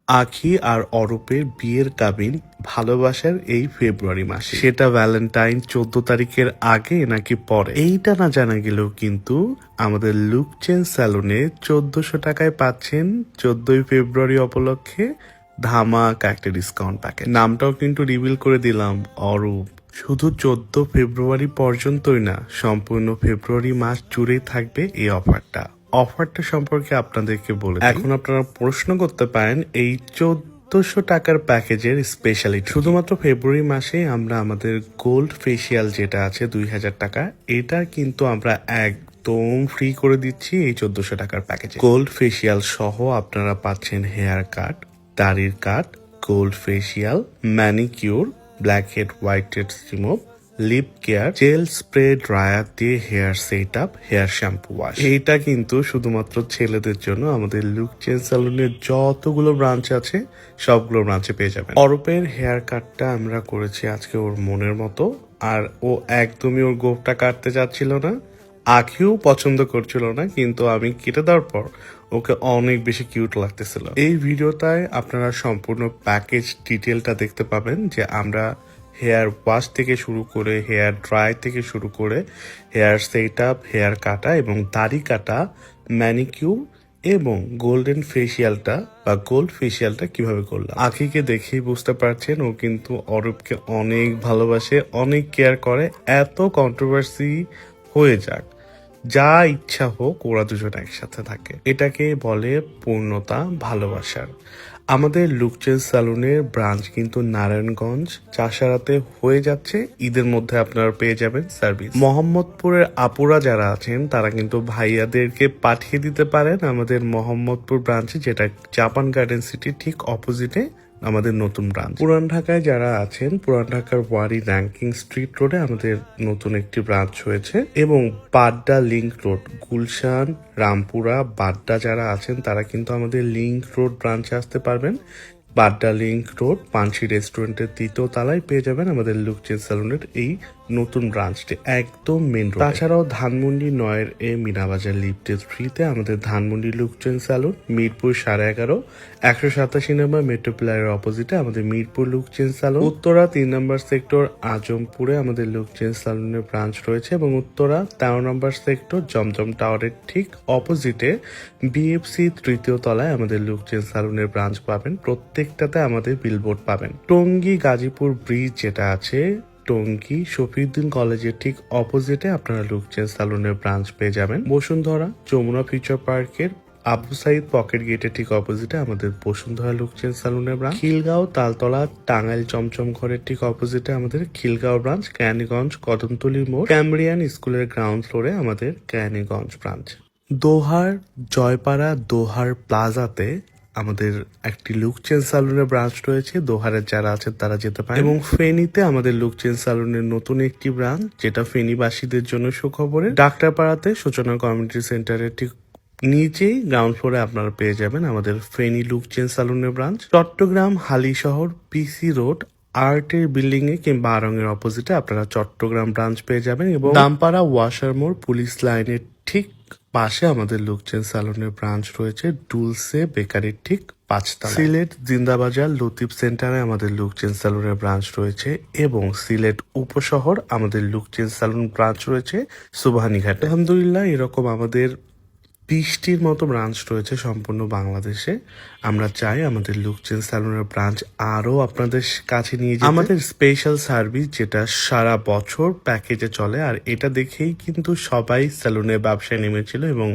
আখি আর অরূপের বিয়ের কাবিন ভালোবাসার এই ফেব্রুয়ারি মাসে, সেটা ভ্যালেন্টাইন 14 তারিখের আগে নাকি পরে এইটা না জানা গেলেও কিন্তু আমাদের লুক চেঞ্জ স্যালুনে 1400 টাকায় পাচ্ছেন 14ই ফেব্রুয়ারি উপলক্ষে ধামাকা একটা ডিসকাউন্ট প্যাকেজ। নামটাও কিন্তু রিভিল করে দিলাম, অরূপ। শুধু 14 ফেব্রুয়ারি পর্যন্তই না, সম্পূর্ণ ফেব্রুয়ারি মাস জুড়েই থাকবে এই অফারটা সম্পর্কে আপনাদেরকে বলে এখন আপনারা প্রশ্ন করতে পারেন এই 1400 টাকার প্যাকেজের স্পেশালিটি। শুধুমাত্র ফেব্রুয়ারি মাসে আমরা আমাদের গোল্ড ফেসিয়াল যেটা আছে 2000 টাকা, এটা কিন্তু আমরা একদম ফ্রি করে দিচ্ছি এই 1400 টাকার প্যাকেজে। গোল্ড ফেসিয়াল সহ আপনারা পাচ্ছেন হেয়ার কাট, দাড়ির cut, gold facial, manicure, black head white head remove, lip care, gel spray, dryer দিয়ে hair set up, hair shampoo wash. এইটা কিন্তু শুধুমাত্র ছেলেদের জন্য। আমাদের লুক চেঞ্জ স্যালুনের যতগুলো ব্রাঞ্চ আছে সবগুলো ব্রাঞ্চে পেয়ে যাবেন। অরূপের হেয়ার কাটটা আমরা করেছি আজকে ওর মনের মতো, আর ও একদমই ওর গোফটা কাটতে চাচ্ছিল না, আখিও পছন্দ করছিল না, কিন্তু আমি কেটে দেওয়ার পর ওকে অনেক বেশি কিউট লাগতেছিল। এই ভিডিওটায় আপনারা সম্পূর্ণ প্যাকেজ ডিটেলটা দেখতে পাবেন, যে আমরা হেয়ার ওয়াশ থেকে শুরু করে, হেয়ার ড্রাই থেকে শুরু করে, হেয়ার সেট আপ, হেয়ার কাটা এবং দাড়ি কাটা, ম্যানিকিউর এবং গোল্ডেন ফেসিয়ালটা বা গোল্ড ফেসিয়ালটা কিভাবে করলাম। আখিকে দেখেই বুঝতে পারছেন ও কিন্তু অরূপকে অনেক ভালোবাসে, অনেক কেয়ার করে। এত কন্ট্রোভার্সি হয়ে যাক, যা ইচ্ছা হোক, ওরা দুজন একসাথে থাকে, এটাকে বলে পূর্ণতা ভালোবাসার। আমাদের লুক চেঞ্জ স্যালুনের ব্রাঞ্চ কিন্তু নারায়ণগঞ্জ, চাষারাতে হয়ে যাচ্ছে। ঈদের মধ্যে আপনারা পেয়ে যাবেন সার্ভিস। মোহাম্মদপুরের আপুরা যারা আছেন তারা কিন্তু ভাইয়াদেরকে পাঠিয়ে দিতে পারেন আমাদের মোহাম্মদপুর ব্রাঞ্চে, যেটা জাপান গার্ডেন সিটি ঠিক অপোজিটে আমাদের নতুন ব্রাঞ্চ। পুরান ঢাকায় যারা আছেন, পুরান ঢাকার ওয়ারি র্যাঙ্কিং স্ট্রিট রোডে আমাদের নতুন একটি ব্রাঞ্চ হয়েছে, এবং বাড্ডা লিংক রোড, গুলশান, রামপুরা, বাড্ডা যারা আছেন তারা কিন্তু আমাদের লিংক রোড ব্রাঞ্চে আসতে পারবেন। বাড্ডা লিংক রোড পানসি রেস্টুরেন্টের 3য় তলায় পেয়ে যাবেন আমাদের লুক চেঞ্জ স্যালুনের এই নতুন ব্রাঞ্চটি, একদম মেন রোড। তাছাড়াও ধানমন্ডি 9 এ মিনাবাজার লিফটের 3তে আমাদের Dhanmondi look change salon, Mirpur 11.5 187 নম্বর মেট্রো প্লারের অপোজিটে আমাদের Mirpur look change salon, Uttara 3 নম্বর সেক্টর আজমপুরে আমাদের লুক চেঞ্জ স্যালুনের ব্রাঞ্চ রয়েছে, এবং উত্তরা 13 নম্বর সেক্টর জমজম টাওয়ারের ঠিক অপোজিটে বিএফসি 3য় তলায় আমাদের লুক চেঞ্জ স্যালুনের ব্রাঞ্চ পাবেন। প্রত্যেকটাতে আমাদের বিলবোর্ড পাবেন। টঙ্গী গাজীপুর ব্রিজ যেটা আছে, টঙ্গী শফিউদ্দিন কলেজের ঠিক অপোজিটে আপনারা লুক চেঞ্জ স্যালুনের ব্রাঞ্চ পেয়ে যাবেন। বসুন্ধরা যমুনা ফিউচার পার্কের আবু সাইদ পকেট গেটের ঠিক অপোজিটে আমাদের বসুন্ধরা লুক চেঞ্জ স্যালুনের ব্রাঞ্চ। খিলগাঁও তালতলা টাঙ্গাইল চমচম ঘরের ঠিক অপোজিটে আমাদের খিলগাঁও ব্রাঞ্চ। ক্যানিগঞ্জ কদমতলী মোড় ক্যামরিয়ান স্কুলের গ্রাউন্ড ফ্লোরে আমাদের ক্যানিগঞ্জ ব্রাঞ্চ। দোহার জয়পাড়া দোহার প্লাজাতে আমাদের একটি লুক চেঞ্জ স্যালুনের ব্রাঞ্চ রয়েছে, দোহারের যারা আছেন তারা যেতে পারেন। এবং ফেনীতে আমাদের লুক চেঞ্জ স্যালুনের নতুন একটি ব্রাঞ্চ, যেটা ফেনীবাসীদের জন্য সুখবরের। ডাক্তারপাড়াতে সূচনা কমিউনিটি সেন্টারের ঠিক নিচেই গ্রাউন্ড ফ্লোরে আপনারা পেয়ে যাবেন আমাদের ফেনী লুক চেঞ্জ স্যালুনের branch. Chittagong Halishahar PC road আর্টের বিল্ডিং এ কিংবা আড়ং-এর অপোজিটে আপনারা চট্টগ্রাম ব্রাঞ্চ পেয়ে যাবেন, এবং দামপাড়া ওয়াশার মোড় পুলিশ লাইনের ঠিক পাশে আমাদের লুক চেঞ্জ স্যালুনের ব্রাঞ্চ রয়েছে, ডুলসে বেকারির ঠিক 5 তলায়। সিলেট জিন্দাবাজার লতিফ সেন্টারে আমাদের লুক চেঞ্জ স্যালুনের ব্রাঞ্চ রয়েছে, এবং সিলেট উপশহর আমাদের লুক চেঞ্জ স্যালুন ব্রাঞ্চ রয়েছে সুবহানীঘাটে। আলহামদুলিল্লাহ, এরকম আমাদের 20টির মতো ব্রাঞ্চ রয়েছে সম্পূর্ণ বাংলাদেশে। আমরা চাই আমাদের লুক চেঞ্জ স্যালুনের ব্রাঞ্চ আরো আপনাদের কাছে নিয়ে যেতে। আমাদের স্পেশাল সার্ভিস যেটা সারা বছর প্যাকেজে চলে, আর এটা দেখেই কিন্তু সবাই স্যালুনের ব্যবসায় নেমেছিল এবং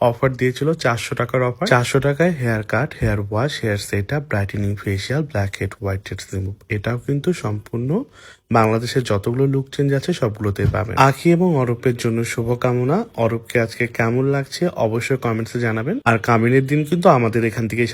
অফার দিয়েছিল 400 টাকার অফার। 400 টাকায় hair cut, hair wash, hair set up, brightening facial, black head white head remove. এটাও কিন্তু সম্পূর্ণ বাংলাদেশের যতগুলো লুক চেঞ্জ আছে সবগুলোতে পাবেন। আখি এবং অরূপের জন্য শুভকামনা। অরূপকে আজকে কেমন লাগছে অবশ্যই কমেন্টসে জানাবেন, আর কামিনের দিন কিন্তু আমাদের এখান থেকেই